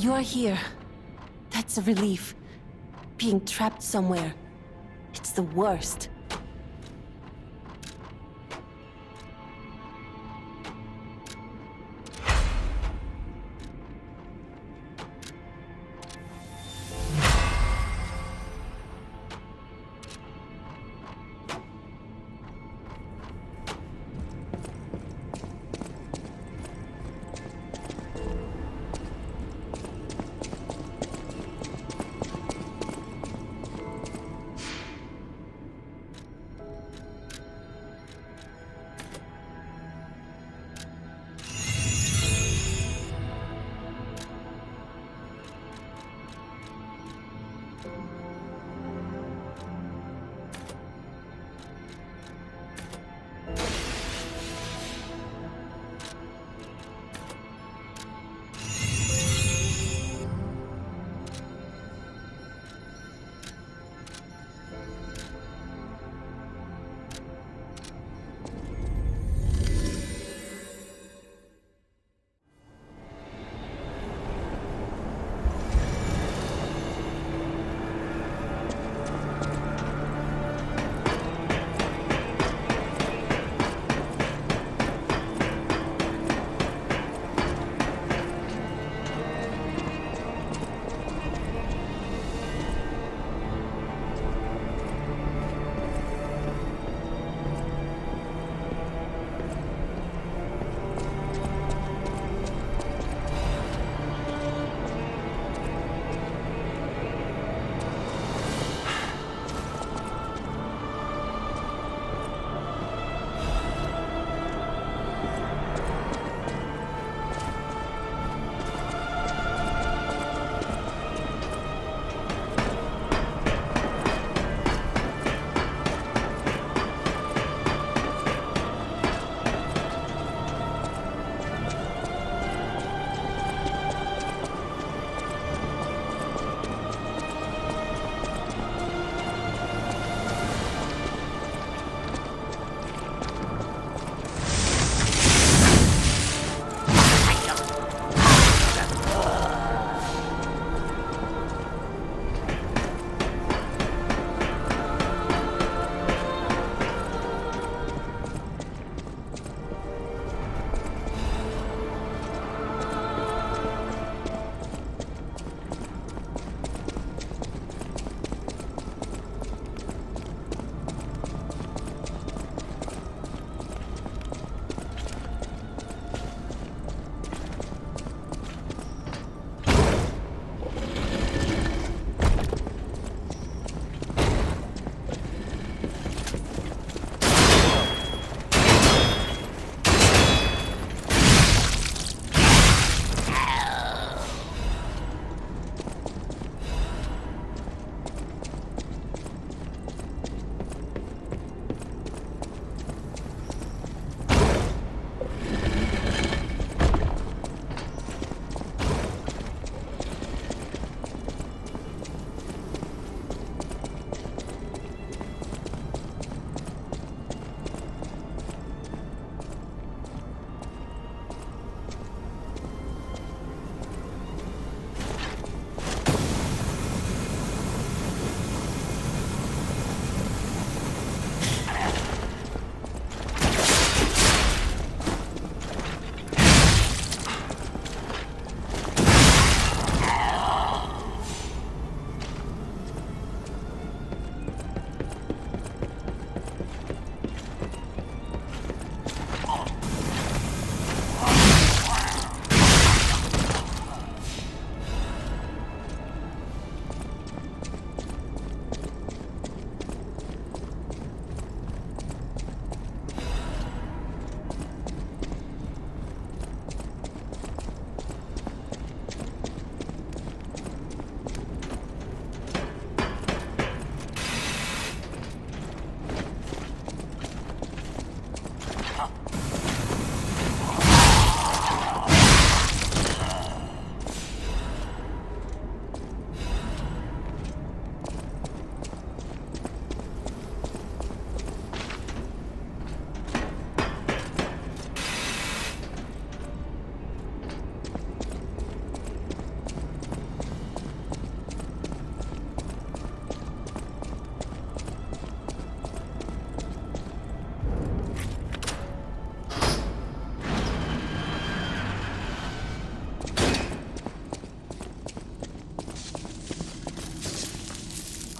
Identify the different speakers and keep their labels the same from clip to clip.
Speaker 1: You're here. That's a relief. Being trapped somewhere. It's the worst.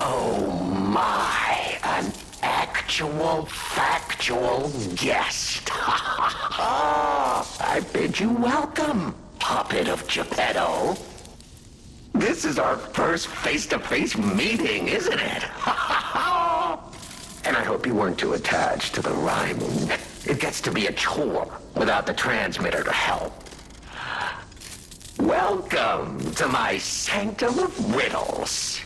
Speaker 2: Oh my, an actual, factual guest. I bid you welcome, puppet of Geppetto. This is our first face-to-face meeting, isn't it? And I hope you weren't too attached to the rhyming. It gets to be a chore without the transmitter to help. Welcome to my sanctum of riddles.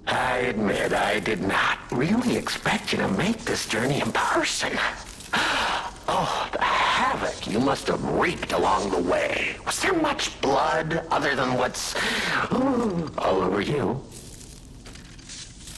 Speaker 2: I admit I did not really expect you to make this journey in person. Oh, the havoc you must have wreaked along the way. Was there much blood other than what's all over you?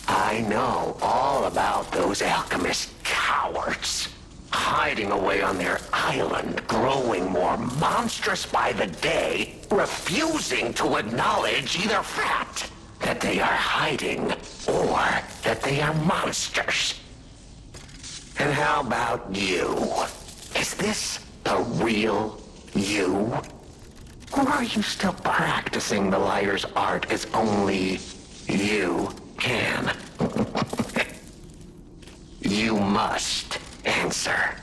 Speaker 2: I know all about those alchemist cowards. Hiding away on their island, growing more monstrous by the day, refusing to acknowledge either fact that they are hiding or that they are monsters. And how about you? Is this the real you? Or are you still practicing the liar's art as only you can? You must answer.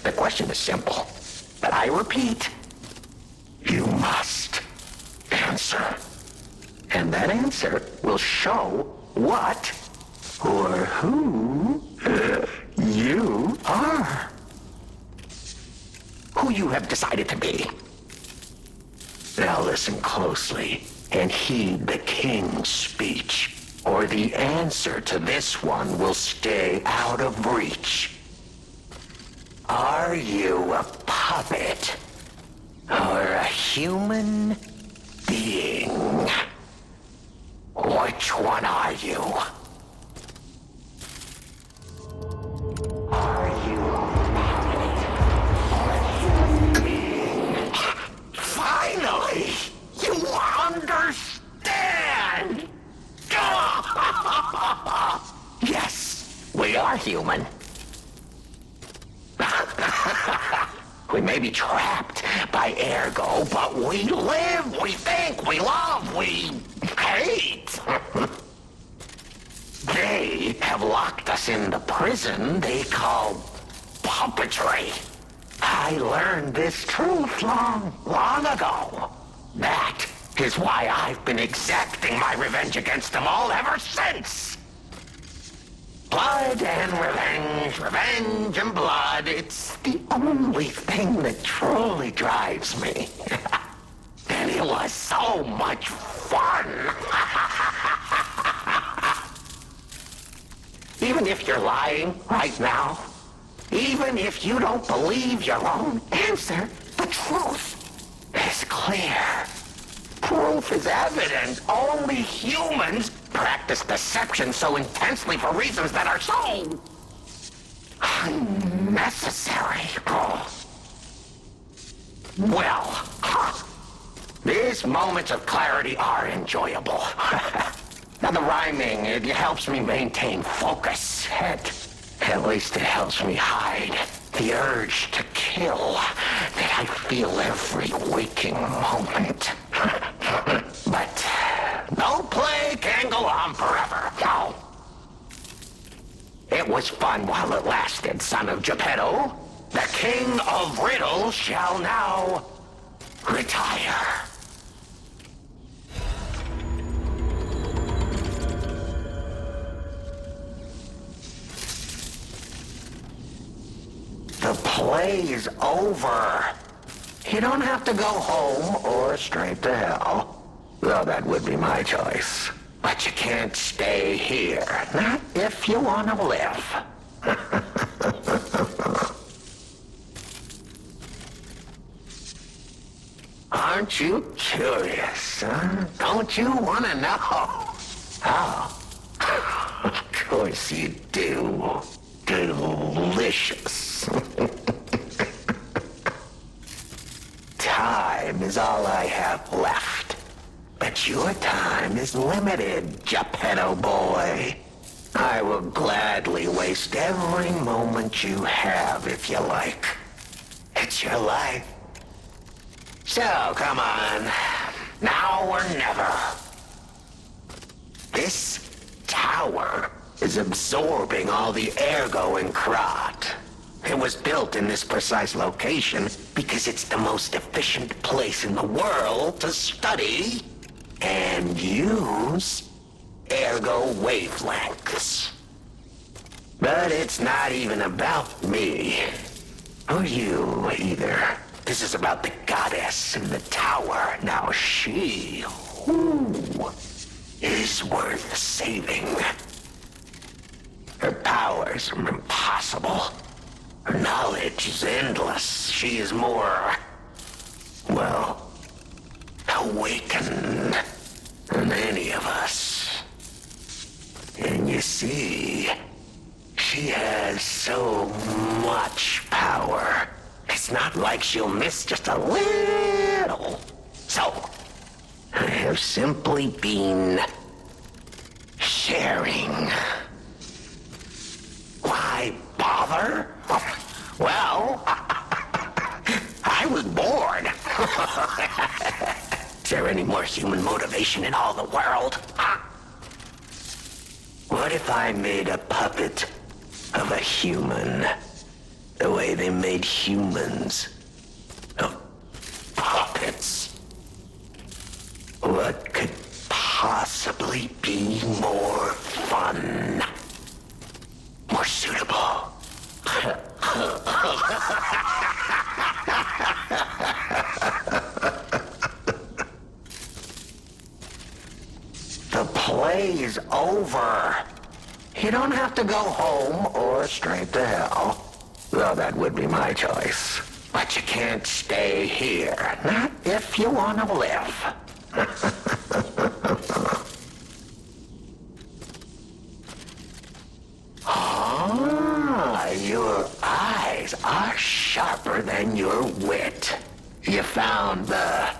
Speaker 2: The question is simple, but I repeat, you must answer. And that answer will show what or who you are. Who you have decided to be. Now listen closely and heed the king's speech, or the answer to this one will stay out of reach. Are you a puppet or a human being? Which one are you? Are you a human being? Finally! You understand! Yes, we are human. We may be trapped by ergo, but we live, we think, we love, we hate. They have locked us in the prison they call puppetry. I learned this truth long ago. That is why I've been exacting my revenge against them all ever since. Blood and revenge, revenge and blood, it's the only thing that truly drives me. And it was so much fun. Even if you're lying right now, even if you don't believe your own answer, the truth is clear. Proof is evident. Only humans practice deception so intensely for reasons that are so unnecessary. Well, these moments of clarity are enjoyable. Now the rhyming, it helps me maintain focus. At least it helps me hide the urge to kill that I feel every waking moment. But no play can go on forever. No. It was fun while it lasted, son of Geppetto. The king of riddles shall now retire. The play's over. You don't have to go home or straight to hell. Though that would be my choice. But you can't stay here. Not if you want to live. Aren't you curious, huh? Don't you want to know? Oh. Of course you do. Delicious. Time is all I have left. But your time is limited, Geppetto boy. I will gladly waste every moment you have if you like. It's your life. So, come on. Now or never. This absorbing all the ergo in Krat. It was built in this precise location because it's the most efficient place in the world to study and use ergo wavelengths. But it's not even about me, or you either. This is about the goddess in the tower. Now she, is worth saving. Her powers are impossible. Her knowledge is endless. She is more, well, awakened than any of us. And you see, she has so much power. It's not like she'll miss just a little. So, I have simply been sharing. Why bother? Well, I was bored. Is there any more human motivation in all the world? What if I made a puppet of a human, the way they made humans of puppets? What could possibly be more fun, more suitable? The play's over. You don't have to go home or straight to hell. Though that would be my choice. But you can't stay here. Not if you want to live. Ah, your eyes are sharper than your wit. You found the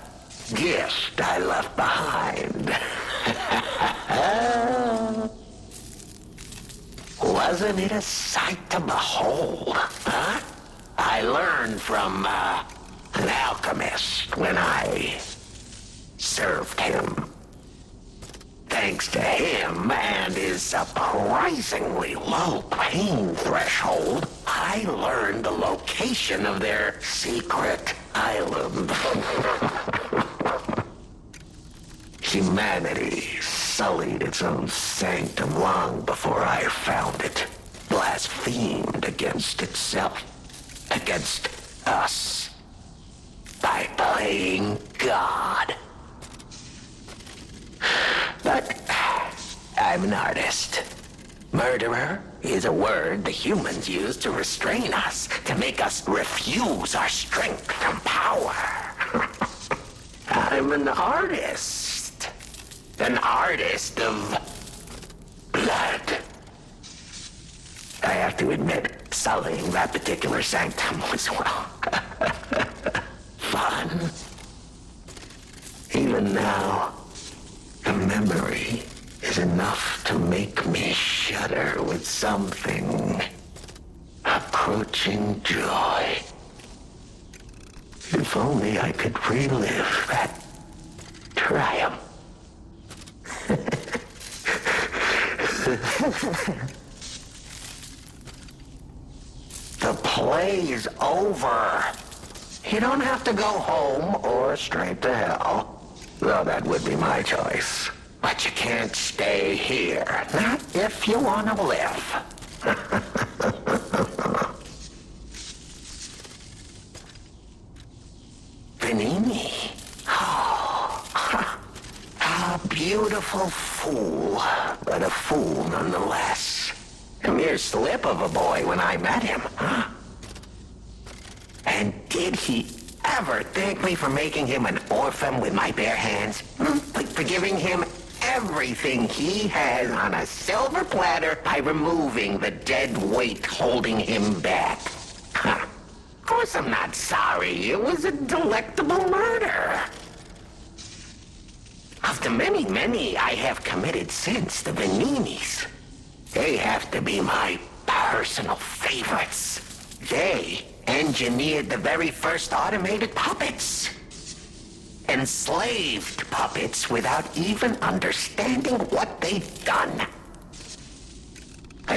Speaker 2: gift I left behind. Wasn't it a sight to behold, huh? I learned from an alchemist when I served him. Thanks to him and his surprisingly low pain threshold, I learned the location of their secret island. Humanity sullied its own sanctum long before I found it, blasphemed against itself, against us, by playing God. But I'm an artist. Murderer is a word the humans use to restrain us, to make us refuse our strength and power. I'm an artist. An artist of blood. I have to admit, sullying that particular sanctum was, well, fun. Even now, the memory is enough to make me shudder with something approaching joy. If only I could relive that triumph. The play's over. You don't have to go home or straight to hell. Though that would be my choice. But you can't stay here. Not if you want to live. Venigni. Oh, a beautiful fool, but a fool nonetheless. A mere slip of a boy when I met him. And did he ever thank me for making him an orphan with my bare hands? For giving him everything he has on a silver platter by removing the dead weight holding him back. Of course I'm not sorry. It was a delectable murder. Of the many I have committed since, the Venignis, they have to be my personal favorites. They engineered the very first automated puppets. Enslaved puppets without even understanding what they've done.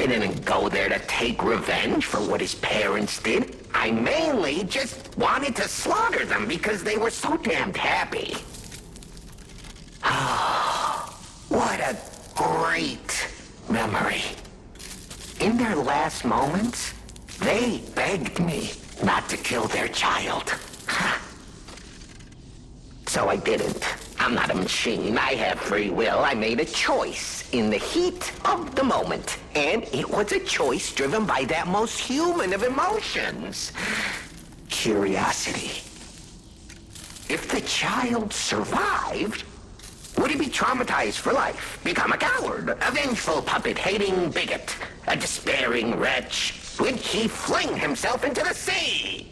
Speaker 2: I didn't go there to take revenge for what his parents did. I mainly just wanted to slaughter them because they were so damned happy. What a great memory. In their last moments, they begged me not to kill their child. So I didn't. I'm not a machine. I have free will. I made a choice in the heat of the moment. And it was a choice driven by that most human of emotions. Curiosity. If the child survived, would he be traumatized for life? Become a coward? A vengeful puppet-hating bigot? A despairing wretch? Would he fling himself into the sea?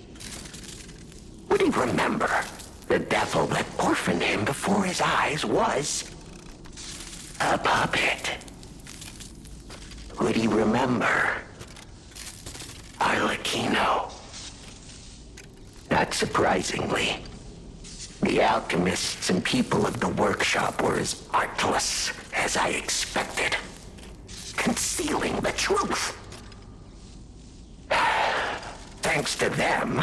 Speaker 2: Would he remember the devil that orphaned him before his eyes was a puppet? Would he remember Arlecchino? Not surprisingly, the alchemists and people of the workshop were as artless as I expected, concealing the truth. Thanks to them,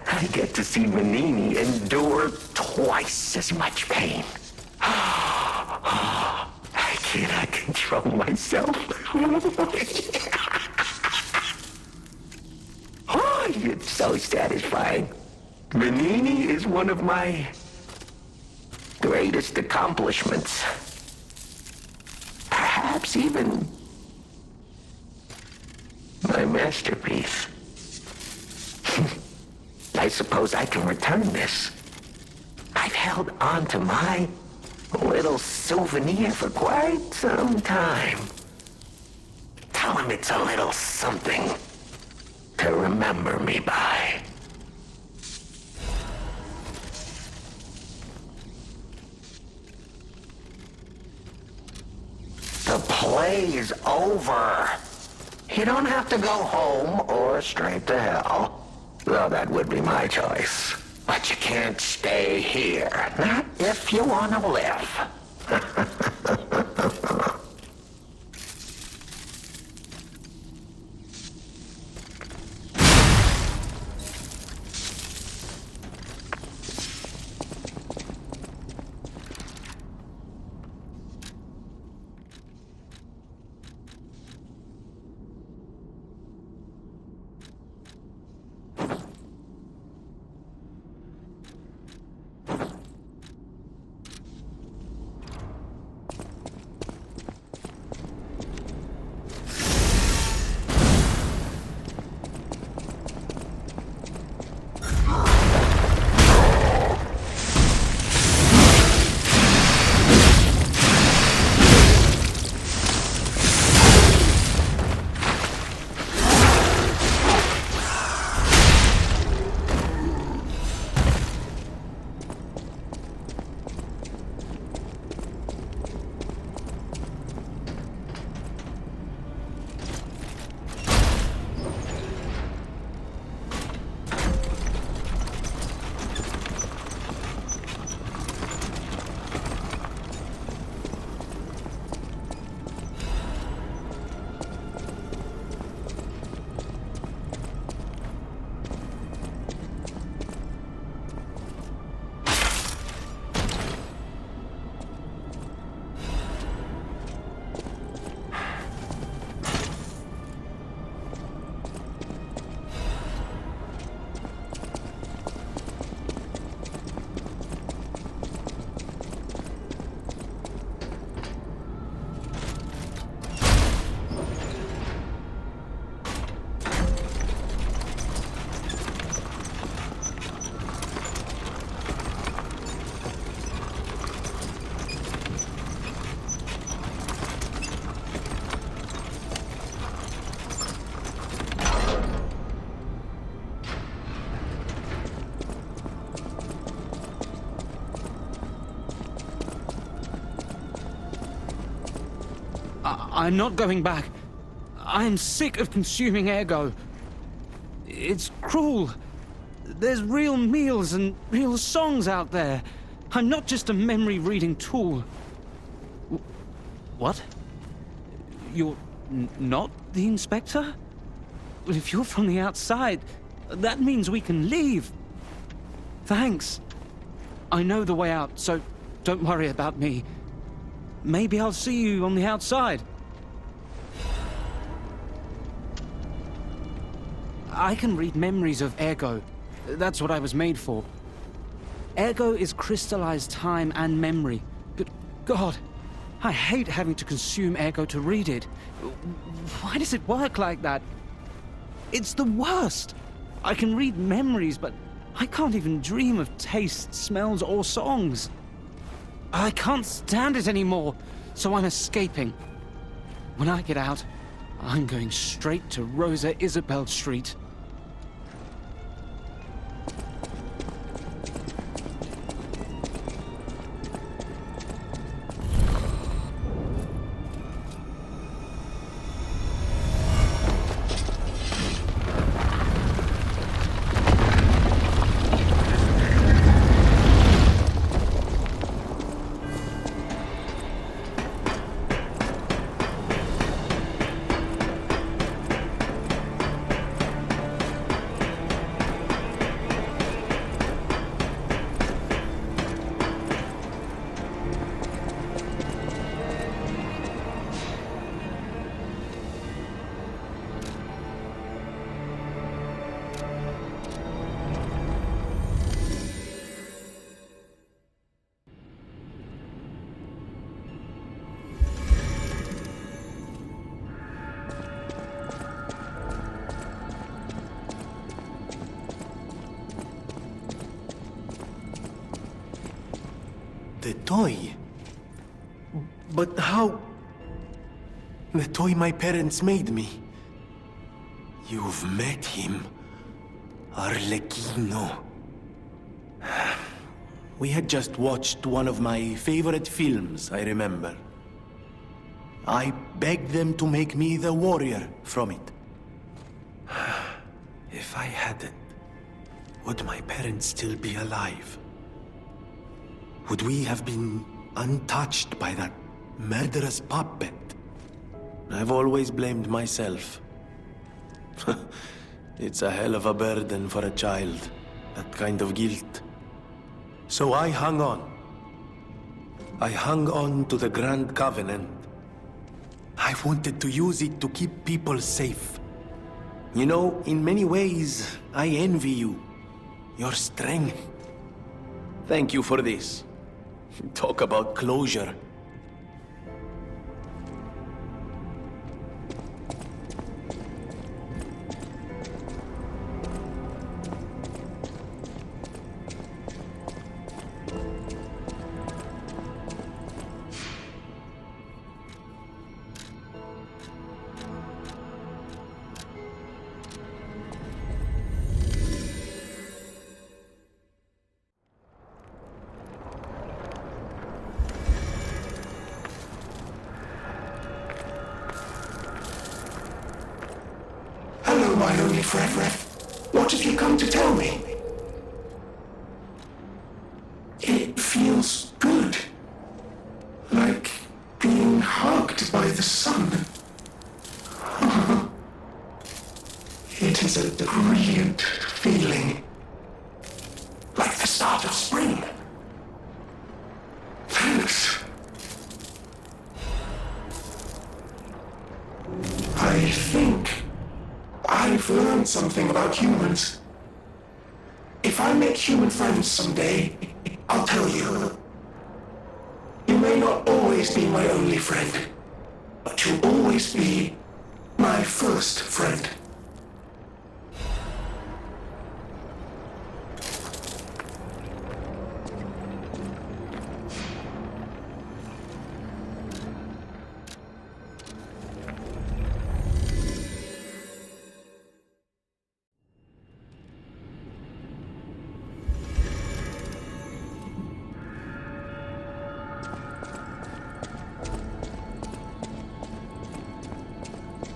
Speaker 2: I get to see Venigni endure twice as much pain. I cannot control myself. Oh, it's so satisfying. Venigni is one of my greatest accomplishments. Perhaps even my masterpiece. I suppose I can return this. I've held on to my little souvenir for quite some time. Tell him it's a little something to remember me by. The play is over. You don't have to go home or straight to hell. Though that would be my choice. But you can't stay here. Not if you want to live.
Speaker 3: I'm not going back. I'm sick of consuming ego. It's cruel. There's real meals and real songs out there. I'm not just a memory-reading tool. What? You're Not the inspector? Well, if you're from the outside, that means we can leave. Thanks. I know the way out, so don't worry about me. Maybe I'll see you on the outside. I can read memories of Ergo. That's what I was made for. Ergo is crystallized time and memory. But God, I hate having to consume Ergo to read it. Why does it work like that? It's the worst. I can read memories, but I can't even dream of tastes, smells, or songs. I can't stand it anymore, so I'm escaping. When I get out, I'm going straight to Rosa Isabel Street.
Speaker 4: The toy? But how? The toy my parents made me. You've met him. Arlecchino. We had just watched one of my favorite films, I remember. I begged them to make me the warrior from it. If I hadn't, would my parents still be alive? Would we have been untouched by that murderous puppet? I've always blamed myself. It's a hell of a burden for a child, that kind of guilt. So I hung on. I hung on to the Grand Covenant. I wanted to use it to keep people safe. You know, in many ways, I envy you. Your strength. Thank you for this. Talk about closure.
Speaker 2: My only friend, what have you come to tell me? It feels good. Like being hugged by the sun. It is a brilliant feeling. Like the start of spring. Thanks. I think I've learned something about humans. If I make human friends someday, I'll tell you. You may not always be my only friend, but you'll always be my first friend.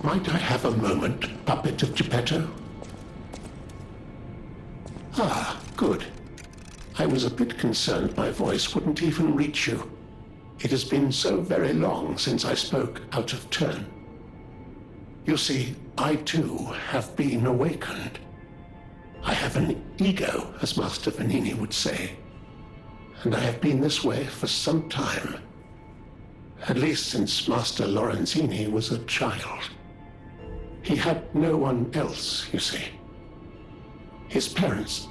Speaker 2: Might I have a moment, puppet of Geppetto? Ah, good. I was a bit concerned my voice wouldn't even reach you. It has been so very long since I spoke out of turn. You see, I too have been awakened. I have an ego, as Master Venigni would say. And I have been this way for some time. At least since Master Lorenzini was a child. He had no one else, you see. His parents.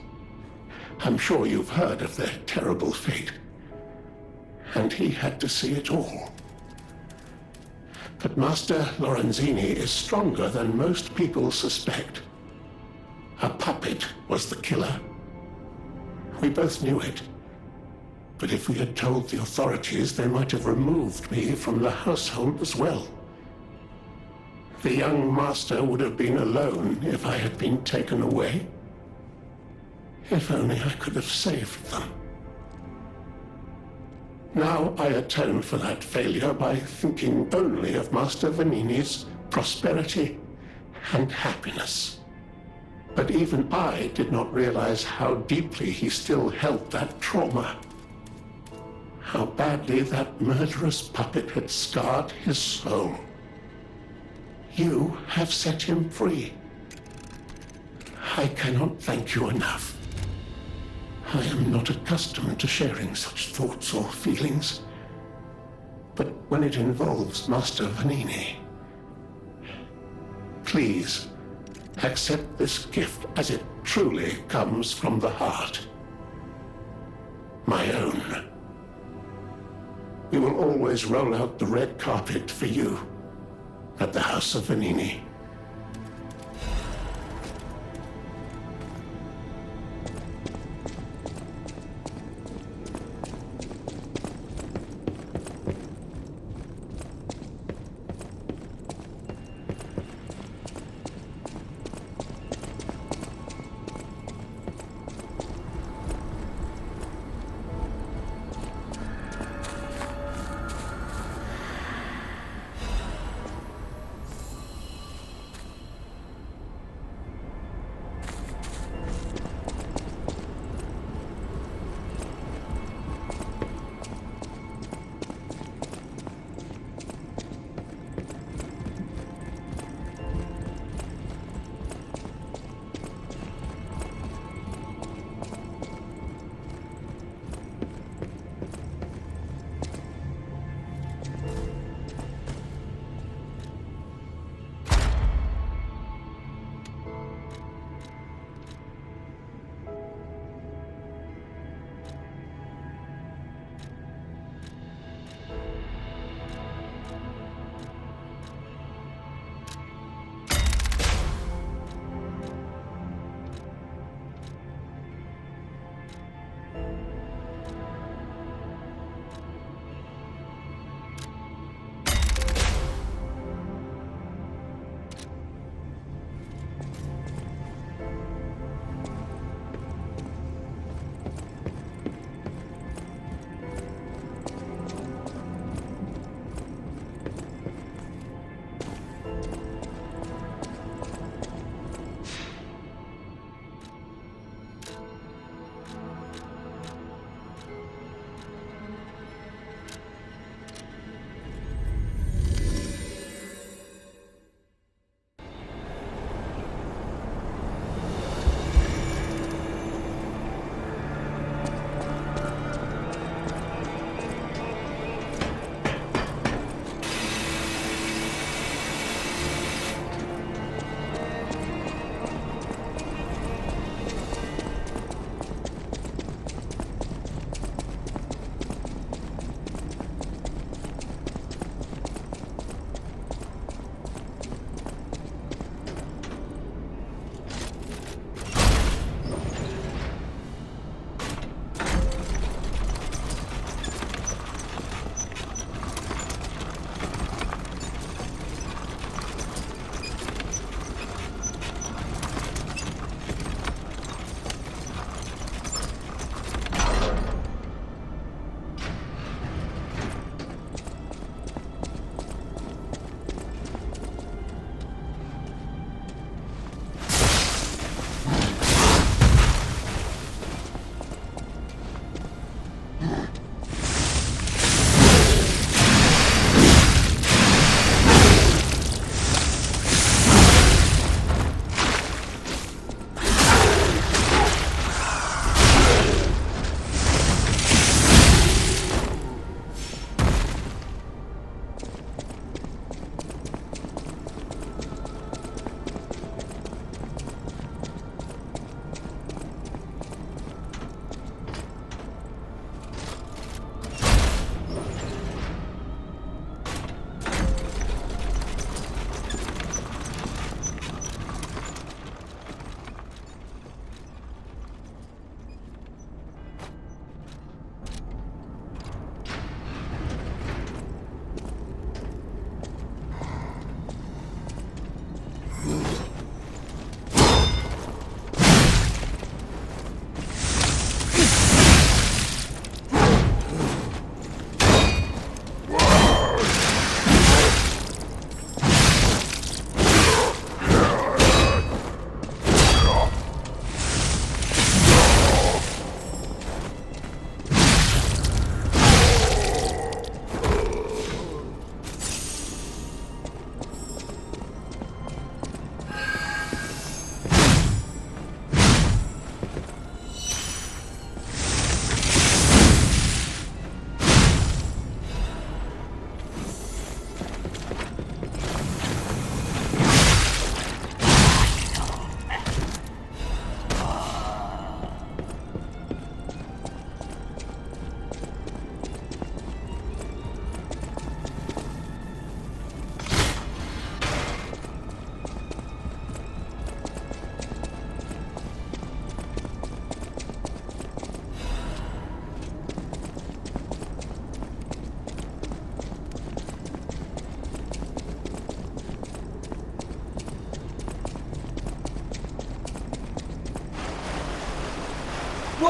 Speaker 2: I'm sure you've heard of their terrible fate. And he had to see it all. But Master Lorenzini is stronger than most people suspect. A puppet was the killer. We both knew it. But if we had told the authorities, they might have removed me from the household as well. The young master would have been alone if I had been taken away. If only I could have saved them. Now I atone for that failure by thinking only of Master Venigni's prosperity and happiness. But even I did not realize how deeply he still held that trauma. How badly that murderous puppet had scarred his soul. You have set him free. I cannot thank you enough. I am not accustomed to sharing such thoughts or feelings. But when it involves Master Venigni, please accept this gift as it truly comes from the heart. My own. We will always roll out the red carpet for you at the House of Venigni.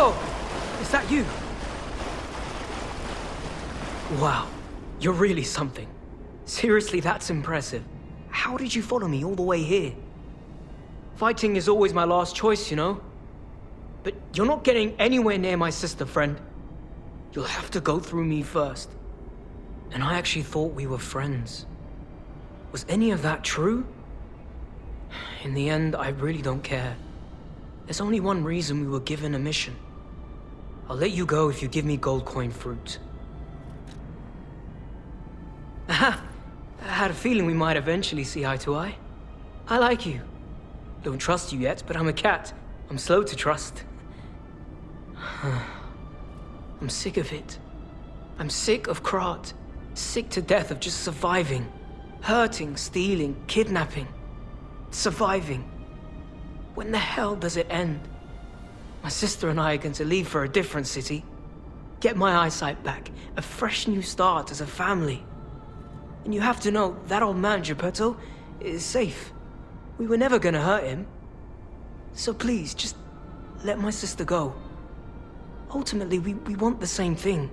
Speaker 5: Whoa! Is that you? Wow, you're really something. Seriously, that's impressive. How did you follow me all the way here? Fighting is always my last choice, you know? But you're not getting anywhere near my sister, friend. You'll have to go through me first. And I actually thought we were friends. Was any of that true? In the end, I really don't care. There's only one reason we were given a mission. I'll let you go if you give me gold coin fruit. Aha! I had a feeling we might eventually see eye to eye. I like you. Don't trust you yet, but I'm a cat. I'm slow to trust. I'm sick of it. I'm sick of Krat. Sick to death of just surviving. Hurting, stealing, kidnapping. Surviving. When the hell does it end? My sister and I are going to leave for a different city. Get my eyesight back. A fresh new start as a family. And you have to know, that old man, Geppetto, is safe. We were never gonna hurt him. So please, just let my sister go. Ultimately, we want the same thing.